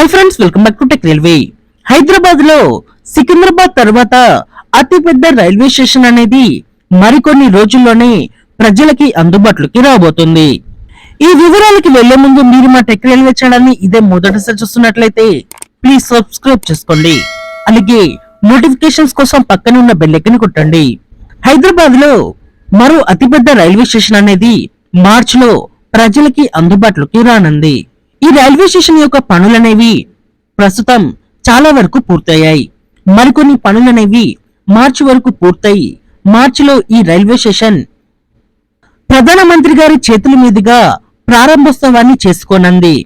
Hi friends, welcome back to tech railway. Hyderabad లో సికింద్రాబాద్ తర్వాత అతిపెద్ద రైల్వే స్టేషన్ అనేది మరికొన్ని రోజుల్లోనే ప్రజలకి అందుబాటులోకి రాబోతుంది. ఈ వివరాలకి వెళ్లే ముందు మీరు మా టెక్ రైల్వే ఛానల్ ని ఇదే మొదటిసారి చూస్తున్నట్లయితే ప్లీజ్ సబ్స్క్రైబ్ చేసుకోండి. అలాగే నోటిఫికేషన్స్ కోసం పక్కన ఉన్న బెల్ ఐకాన్ కొట్టండి. హైదరాబాద్ లో మరో అతిపెద్ద రైల్వే స్టేషన్ అనేది మార్చ్ లో ప్రజలకి అందుబాటులోకి రానుంది. ఈ రైల్వే స్టేషన్ యొక్క పనులనేవి ప్రస్తుతం చాలా వరకు పూర్తయ్యాయి. మరికొన్ని పనులనేవి మార్చి వరకు పూర్తయి మార్చిలో ఈ రైల్వే స్టేషన్ ప్రధానమంత్రి గారి చేతుల మీదుగా ప్రారంభోత్సవాన్ని చేసుకోనుంది.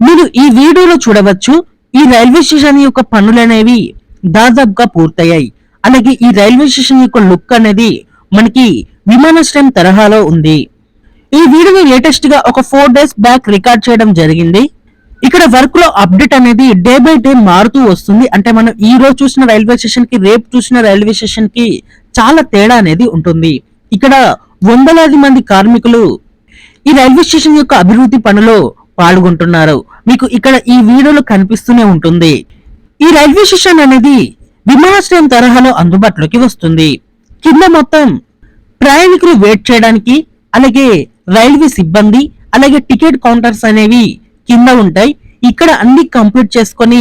మీరు ఈ వీడియోలో చూడవచ్చు, ఈ రైల్వే స్టేషన్ యొక్క పనులనేవి దాదాపుగా పూర్తయ్యాయి. అలాగే ఈ రైల్వే స్టేషన్ యొక్క లుక్ అనేది మనకి విమానాశ్రయం తరహాలో ఉంది. ఈ వీడియోని లేటెస్ట్ గా ఒక 4 days బ్యాక్ రికార్డ్ చేయడం జరిగింది. ఇక్కడ వర్క్ లో అప్డేట్ అనేది డే బై డే మారుతూ వస్తుంది. అంటే మనం ఈ రోజు చూసిన రైల్వే స్టేషన్ కి రేపు చూసిన రైల్వే స్టేషన్ కి చాలా తేడా అనేది ఉంటుంది. ఇక్కడ వందలాది మంది కార్మికులు ఈ రైల్వే స్టేషన్ యొక్క అభివృద్ధి పనిలో పాల్గొంటున్నారు. మీకు ఇక్కడ ఈ వీడియోలో కనిపిస్తూనే ఉంటుంది. ఈ రైల్వే స్టేషన్ అనేది విమానాశ్రయం తరహాలో అందుబాటులోకి వస్తుంది. కింద మొత్తం ప్రయాణికులు వెయిట్ చేయడానికి, అలాగే రైల్వే సిబ్బంది, అలాగే టికెట్ కౌంటర్స్ అనేవి కింద ఉంటాయి. ఇక్కడ అన్ని కంప్లీట్ చేసుకొని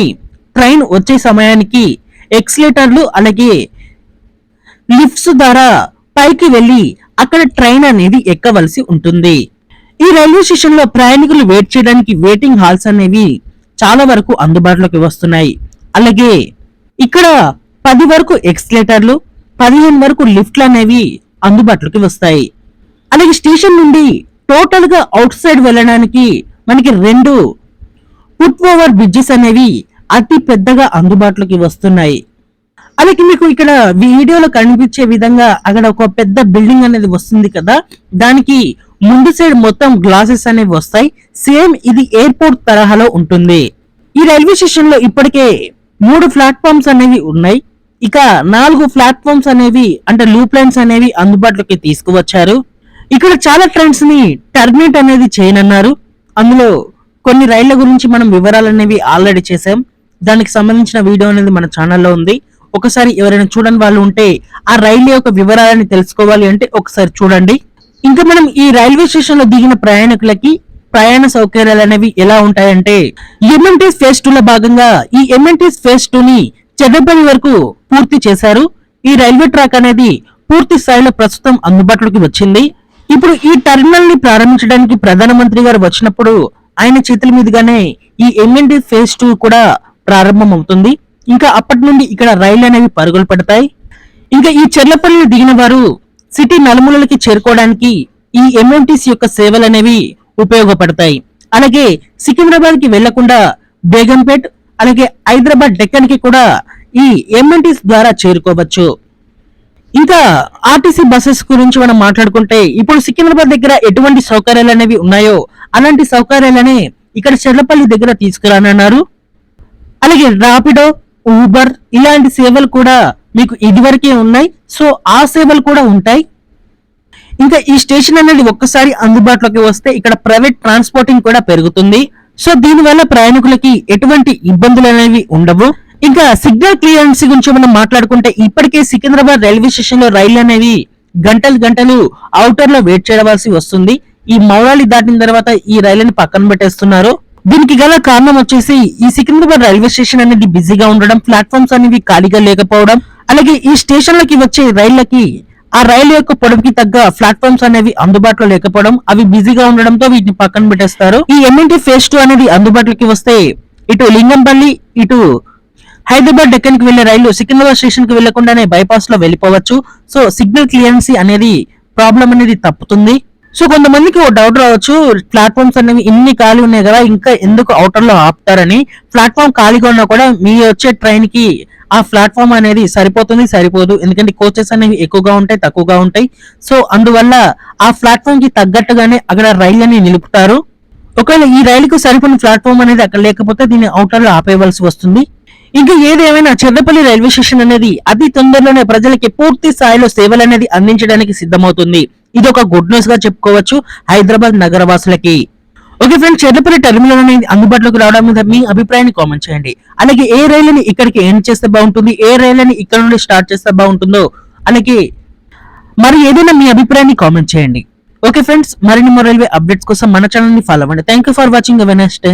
ట్రైన్ వచ్చే సమయానికి ఎక్స్లేటర్లు అలాగే లిఫ్ట్స్ ద్వారా పైకి వెళ్లి అక్కడ ట్రైన్ అనేది ఎక్కవలసి ఉంటుంది. ఈ రైల్వే స్టేషన్ లో ప్రయాణికులు వెయిట్ చేయడానికి వెయిటింగ్ హాల్స్ అనేవి చాలా వరకు అందుబాటులోకి వస్తున్నాయి. అలాగే ఇక్కడ 10 వరకు ఎక్స్లేటర్లు, 15 వరకు లిఫ్ట్లు అనేవి అందుబాటులోకి వస్తాయి. అలాగే స్టేషన్ నుండి టోటల్ గా అవుట్ సైడ్ వెళ్ళడానికి మనకి 2 ఫుట్ ఓవర్ బ్రిడ్జెస్ అనేవి అతి పెద్దగా అందుబాటులోకి వస్తున్నాయి. అలాగే మీకు ఇక్కడ వీడియోలో కనిపించే విధంగా అక్కడ ఒక పెద్ద బిల్డింగ్ అనేది వస్తుంది కదా, దానికి ముందు సైడ్ మొత్తం గ్లాసెస్ అనేవి వస్తాయి. సేమ్ ఇది ఎయిర్పోర్ట్ తరహాలో ఉంటుంది. ఈ రైల్వే స్టేషన్ లో ఇప్పటికే 3 ప్లాట్ఫామ్స్ అనేవి ఉన్నాయి. ఇక 4 ప్లాట్ఫామ్స్ అనేవి అంటే లూప్ లైన్స్ అనేవి అందుబాటులోకి తీసుకువచ్చారు. ఇక్కడ చాలా ట్రైన్స్ ని టర్మినేట్ అనేది చేయనున్నారు. అందులో కొన్ని రైళ్ల గురించి మనం వివరాలు అనేవి ఆల్రెడీ చేసాం. దానికి సంబంధించిన వీడియో అనేది మన ఛానల్లో ఉంది. ఒకసారి ఎవరైనా చూడని వాళ్ళు ఉంటే ఆ రైలు యొక్క వివరాలని తెలుసుకోవాలి అంటే ఒకసారి చూడండి. ఇంకా మనం ఈ రైల్వే స్టేషన్ లో దిగిన ప్రయాణికులకి ప్రయాణ సౌకర్యాలు అనేవి ఎలా ఉంటాయంటే, ఎంఎంటీఎస్ ఫేజ్ 2 లో భాగంగా ఈ ఎంఎంటీఎస్ ఫేజ్ 2 ని చెడ్డపల్లి వరకు పూర్తి చేశారు. ఈ రైల్వే ట్రాక్ అనేది పూర్తి స్థాయిలో ప్రస్తుతం అందుబాటులోకి వచ్చింది. ఇప్పుడు ఈ టెర్మినల్ ని ప్రారంభించడానికి ప్రధానమంత్రి గారు వచ్చినప్పుడు ఆయన చేతుల మీదుగానే ఈ ఎంఎన్టీ ఫేజ్ 2 కూడా ప్రారంభం అవుతుంది. ఇంకా అప్పటి నుండి ఇక్కడ రైళ్లు అనేవి పరుగులు పెడతాయి. ఇంకా ఈ చెర్లపల్లిని దిగిన వారు సిటీ నలుమూలలకి చేరుకోవడానికి ఈ ఎంఎన్టీస్ యొక్క సేవలు అనేవి ఉపయోగపడతాయి. అలాగే సికింద్రాబాద్ కి వెళ్లకుండా బేగంపేట్ అలాగే హైదరాబాద్ డెక్కన్ కి కూడా ఈ ఎంఎన్టీస్ ద్వారా చేరుకోవచ్చు. ఇంకా ఆర్టీసీ బస్సెస్ గురించి మనం మాట్లాడుకుంటే ఇప్పుడు సికింద్రాబాద్ దగ్గర ఎటువంటి సౌకర్యాలు అనేవి ఉన్నాయో అలాంటి సౌకర్యాలనే ఇక్కడ చెర్లపల్లి దగ్గర తీసుకురానున్నారు. అలాగే రాపిడో, ఊబర్ ఇలాంటి సేవలు కూడా మీకు ఇదివరకే ఉన్నాయి. సో ఆ సేవలు కూడా ఉంటాయి. ఇంకా ఈ స్టేషన్ అనేది ఒక్కసారి అందుబాటులోకి వస్తే ఇక్కడ ప్రైవేట్ ట్రాన్స్పోర్టింగ్ కూడా పెరుగుతుంది. సో దీనివల్ల ప్రయాణికులకి ఎటువంటి ఇబ్బందులు అనేవి ఉండవు. ఇంకా సిగ్నల్ క్లియరెన్స్ గురించి మనం మాట్లాడుకుంటే ఇప్పటికే సికింద్రాబాద్ రైల్వే స్టేషన్ లో రైళ్లు అనేవి గంటలు అవుటర్ లో వెయిట్ చేయవలసి వస్తుంది. ఈ మౌలాలి దాటిన తర్వాత ఈ రైలుని పక్కన పెట్టేస్తున్నారు. దీనికి గల కారణం వచ్చేసి ఈ సికింద్రాబాద్ రైల్వే స్టేషన్ అనేది బిజీగా ఉండడం, ప్లాట్ఫామ్స్ అనేవి ఖాళీగా లేకపోవడం, అలాగే ఈ స్టేషన్లకి వచ్చే రైళ్లకి ఆ రైలు యొక్క పొడవుకి తగ్గ ప్లాట్ఫామ్స్ అనేవి అందుబాటులో లేకపోవడం, అవి బిజీగా ఉండడంతో వీటిని పక్కన పెట్టేస్తారు. ఈ ఎంఎన్టీ ఫేజ్ 2 అనేది అందుబాటులోకి వస్తే ఇటు లింగంపల్లి, ఇటు హైదరాబాద్ డెక్కన్ కి వెళ్లే రైలు సికింద్రాబాద్ స్టేషన్ కి వెళ్లకుండానే బైపాస్ లో వెళ్ళిపోవచ్చు. సో సిగ్నల్ క్లియరెన్సీ అనేది ప్రాబ్లం అనేది తప్పుతుంది. సో కొంతమందికి ఒక డౌట్ రావచ్చు, ప్లాట్ఫామ్స్ అనేవి ఇన్ని ఖాళీ ఉన్నాయి కదా, ఇంకా ఎందుకు అవుటర్ లో ఆపుతారని. ప్లాట్ఫామ్ ఖాళీగా ఉన్నా కూడా మీ వచ్చే ట్రైన్ కి ఆ ప్లాట్ఫామ్ అనేది సరిపోదు. ఎందుకంటే కోచెస్ అనేవి ఎక్కువగా ఉంటాయి, తక్కువగా ఉంటాయి. సో అందువల్ల ఆ ప్లాట్ఫామ్ కి తగ్గట్టుగానే అక్కడ రైళ్ళని నిలుపుతారు. ఒకవేళ ఈ రైలుకు సరిపోయిన ప్లాట్ఫామ్ అనేది అక్కడ లేకపోతే దీన్ని అవుటర్ లో ఆపేయవలసి వస్తుంది. ఇంకా ఏదేమైనా చెర్లపల్లి రైల్వే స్టేషన్ అనేది అతి తొందరలోనే ప్రజలకి పూర్తి స్థాయిలో సేవలు అనేది అందించడానికి సిద్ధమవుతుంది. ఇది ఒక గుడ్ న్యూస్ గా చెప్పుకోవచ్చు హైదరాబాద్ నగరవాసులకి. ఓకే ఫ్రెండ్స్, చెర్లపల్లి టెర్మినల్ అనేది అందుబాటులోకి రావడం మీద మీ అభిప్రాయాన్ని కామెంట్ చేయండి. అలాగే ఏ రైలుని ఇక్కడికి ఎండ్ చేస్తే బాగుంటుంది, ఏ రైలుని ఇక్కడ నుండి స్టార్ట్ చేస్తే బాగుంటుందో, అలాగే మరి ఏదైనా మీ అభిప్రాయాన్ని కామెంట్ చేయండి. ఓకే ఫ్రెండ్స్, మరిన్ని రైల్వే అప్డేట్స్ కోసం మన ఛానల్ ని ఫాలో అవ్వండి. Thank you for watching. Have a nice day.